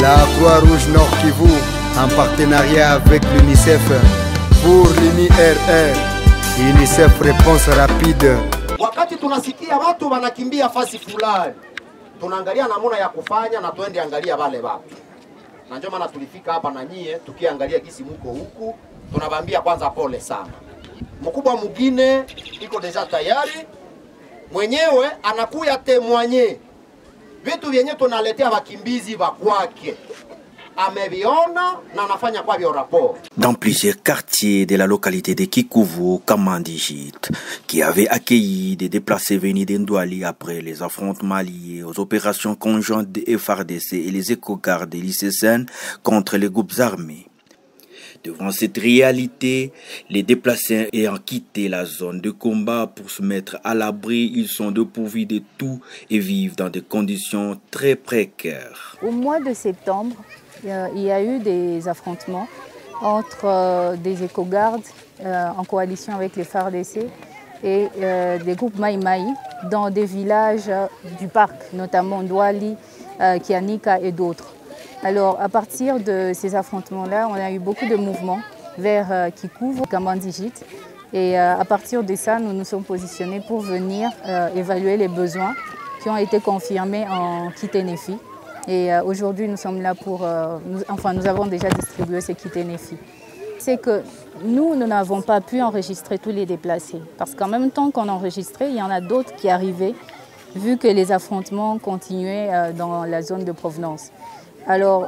La Croix-Rouge Nord Kivu, en partenariat avec l'UNICEF, pour l'UNIRR, UNICEF réponse rapide. Wakati tunasikia watu wanakimbia fasi fulani, tunaangalia namna ya kufanya na tuende angalia wale watu. Na ndio maana tulifika hapa na nyie, tukiangalia kisi mko huku, tunawaambia kwanza pole sana. Mkubwa mwingine iko deja tayari, mwenyewe anakuya témoigner vitu vyenye tunaletea wakimbizi wa kwake. Dans plusieurs quartiers de la localité de Kikuvu, Kamandijit, qui avait accueilli des déplacés venus d'Indouali après les affrontements liés aux opérations conjointes de FARDC et les éco-gardes de l'ICSN contre les groupes armés. Devant cette réalité, les déplacés ayant quitté la zone de combat pour se mettre à l'abri, ils sont dépourvus de tout et vivent dans des conditions très précaires. Au mois de septembre, il y a eu des affrontements entre des éco-gardes en coalition avec les FARDC et des groupes Maï Maï dans des villages du parc, notamment Ndouali, Kianika et d'autres. Alors à partir de ces affrontements-là, on a eu beaucoup de mouvements vers Kikuvu, Kamandijit. Et à partir de ça, nous nous sommes positionnés pour venir évaluer les besoins qui ont été confirmés en Kitenefi. Et aujourd'hui, nous sommes là pour... nous avons déjà distribué ces Kitenefi. C'est que nous n'avons pas pu enregistrer tous les déplacés. Parce qu'en même temps qu'on enregistrait, il y en a d'autres qui arrivaient, vu que les affrontements continuaient dans la zone de provenance. Alors,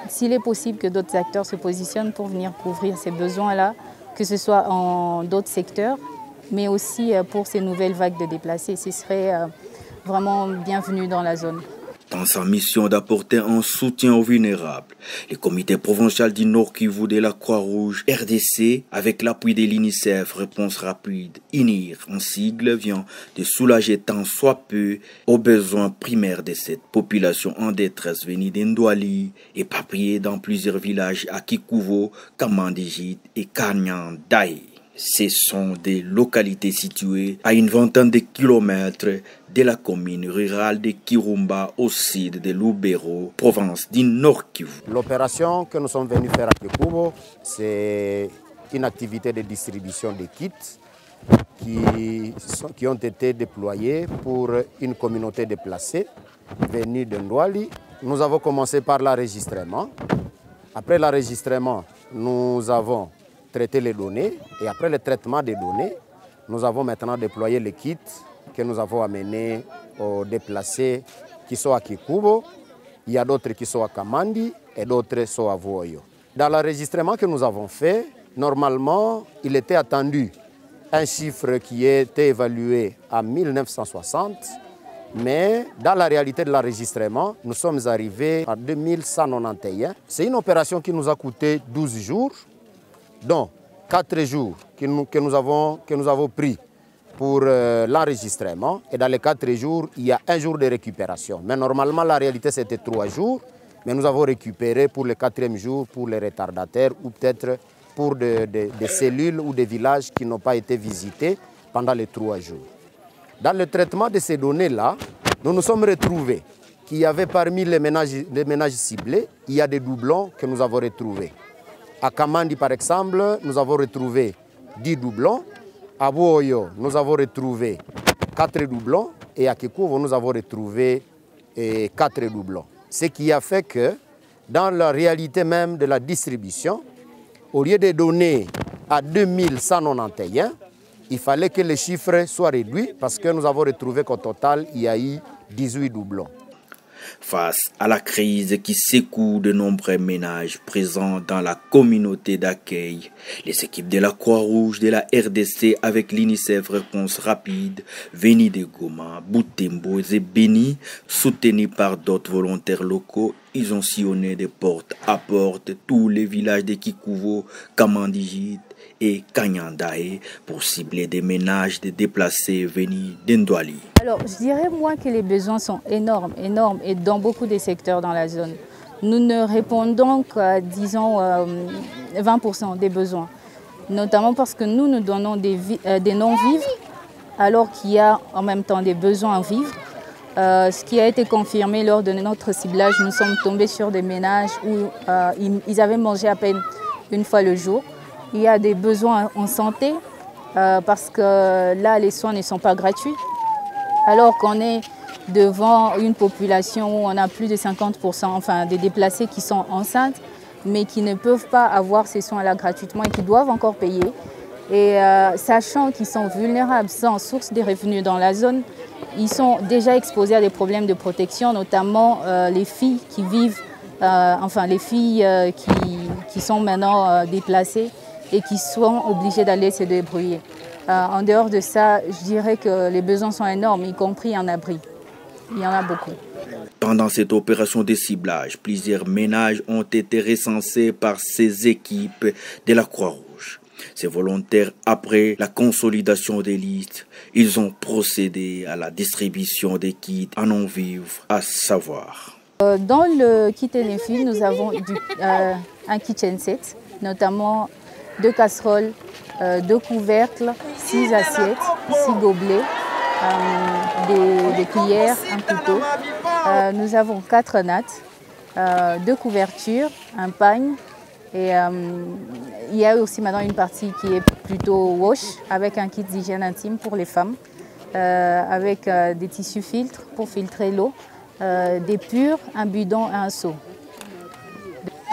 s'il est possible que d'autres acteurs se positionnent pour venir couvrir ces besoins-là, que ce soit en d'autres secteurs, mais aussi pour ces nouvelles vagues de déplacés, ce serait vraiment bienvenu dans la zone. Dans sa mission d'apporter un soutien aux vulnérables, le comité provincial du Nord Kivu de la Croix-Rouge RDC, avec l'appui de l'UNICEF Réponse Rapide, INIR en sigle, vient de soulager tant soit peu aux besoins primaires de cette population en détresse venue d'Indouali, éparpillée dans plusieurs villages à Kikuvu, Kamandijit et Kanyandaï. Ce sont des localités situées à une vingtaine de kilomètres de la commune rurale de Kirumba au sud de Lubero, province du Nord Kivu. L'opération que nous sommes venus faire à Kikuvu, c'est une activité de distribution de kits qui ont été déployés pour une communauté déplacée venue de Ndouali. Nous avons commencé par l'enregistrement. Après l'enregistrement, nous avons traiter les données et après le traitement des données, nous avons maintenant déployé les kits que nous avons amenés aux déplacés qui sont à Kikuvu. Il y a d'autres qui sont à Kamandi et d'autres sont à Voyo. Dans l'enregistrement que nous avons fait, normalement, il était attendu un chiffre qui était évalué à 1960, mais dans la réalité de l'enregistrement, nous sommes arrivés à 2191. C'est une opération qui nous a coûté 12 jours. Donc, 4 jours que nous avons pris pour l'enregistrement. Et dans les 4 jours, il y a 1 jour de récupération. Mais normalement, la réalité, c'était 3 jours. Mais nous avons récupéré pour le 4e jour, pour les retardataires ou peut-être pour des cellules ou des villages qui n'ont pas été visités pendant les 3 jours. Dans le traitement de ces données-là, nous nous sommes retrouvés qu'il y avait parmi les ménages ciblés, il y a des doublons que nous avons retrouvés. À Kamandi, par exemple, nous avons retrouvé 10 doublons. À Boyo, nous avons retrouvé 4 doublons. Et à Kikuvu, nous avons retrouvé 4 doublons. Ce qui a fait que, dans la réalité même de la distribution, au lieu de donner à 2191, il fallait que les chiffres soient réduits parce que nous avons retrouvé qu'au total, il y a eu 18 doublons. Face à la crise qui secoue de nombreux ménages présents dans la communauté d'accueil, les équipes de la Croix-Rouge de la RDC avec l'UNICEF Réponse Rapide, venus de Goma, Butembo et Beni, soutenus par d'autres volontaires locaux, ils ont sillonné de porte à porte tous les villages de Kikuvu, Kamandijit et Kanyandaï pour cibler des ménages de déplacés venus d'Indouali. Alors, je dirais moi que les besoins sont énormes, et dans beaucoup de secteurs dans la zone. Nous ne répondons qu'à, disons, 20% des besoins, notamment parce que nous donnons des non-vivres, alors qu'il y a en même temps des besoins à vivre. Ce qui a été confirmé lors de notre ciblage, nous sommes tombés sur des ménages où ils avaient mangé à peine une fois le jour. Il y a des besoins en santé parce que là, les soins ne sont pas gratuits. Alors qu'on est devant une population où on a plus de 50% enfin, des déplacés qui sont enceintes, mais qui ne peuvent pas avoir ces soins-là gratuitement et qui doivent encore payer. Et sachant qu'ils sont vulnérables, sans source de revenus dans la zone, ils sont déjà exposés à des problèmes de protection, notamment les filles qui vivent, les filles qui sont maintenant déplacées et qui sont obligées d'aller se débrouiller. En dehors de ça, je dirais que les besoins sont énormes, y compris en abri. Il y en a beaucoup. Pendant cette opération de ciblage, plusieurs ménages ont été recensés par ces équipes de la Croix-Rouge. Ces volontaires, après la consolidation des listes, ils ont procédé à la distribution des kits en non-vivre, à savoir. Dans le kit NFI, nous avons un kitchen set, notamment 2 casseroles, 2 couvercles, 6 assiettes, 6 gobelets, des cuillères, un couteau. Nous avons 4 nattes, 2 couvertures, un pagne. Et il y a aussi maintenant une partie qui est plutôt wash, avec un kit d'hygiène intime pour les femmes, avec des tissus filtres pour filtrer l'eau, des purs, un bidon et un seau.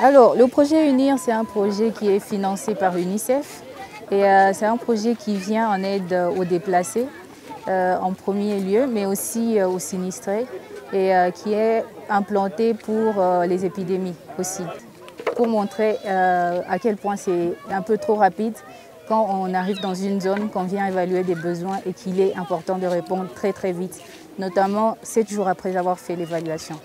Alors, le projet UNIR, c'est un projet qui est financé par l'UNICEF et c'est un projet qui vient en aide aux déplacés en premier lieu, mais aussi aux sinistrés et qui est implanté pour les épidémies aussi, pour montrer à quel point c'est un peu trop rapide quand on arrive dans une zone, qu'on vient évaluer des besoins et qu'il est important de répondre très très vite, notamment 7 jours après avoir fait l'évaluation.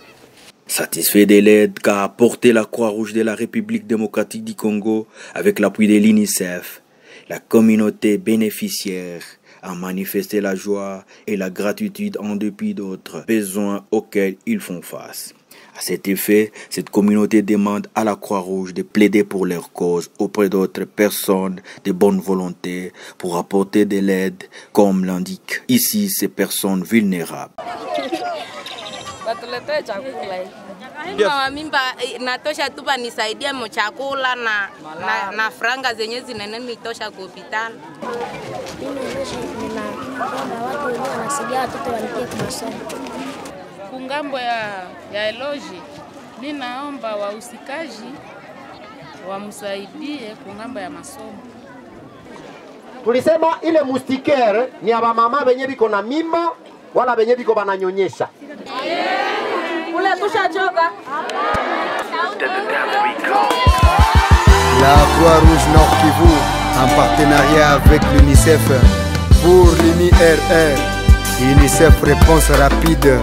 Satisfait de l'aide qu'a apporté la Croix-Rouge de la République démocratique du Congo avec l'appui de l'UNICEF, la communauté bénéficiaire a manifesté la joie et la gratitude en dépit d'autres besoins auxquels ils font face. À cet effet, cette communauté demande à la Croix-Rouge de plaider pour leur cause auprès d'autres personnes de bonne volonté pour apporter de l'aide, comme l'indiquent ici ces personnes vulnérables. Watuletee chakula. Mama mimba natosha tu banisaidia mo chakula na franga zenye zinene nitosha kwa hospitali. Watu wenyewe wanasaidia watoto walipie kwa masomo. Kungambo ya Eloji, mimi naomba wahusikaji wamsaidie kungambo ya masomo. Tulisema ile moustiquaire ni aba mama benye biko na mimba wala benye biko bananyonyesha. La Croix-Rouge Nord Kivu, en partenariat avec l'UNICEF, pour l'UNIRR, UNICEF Réponse Rapide.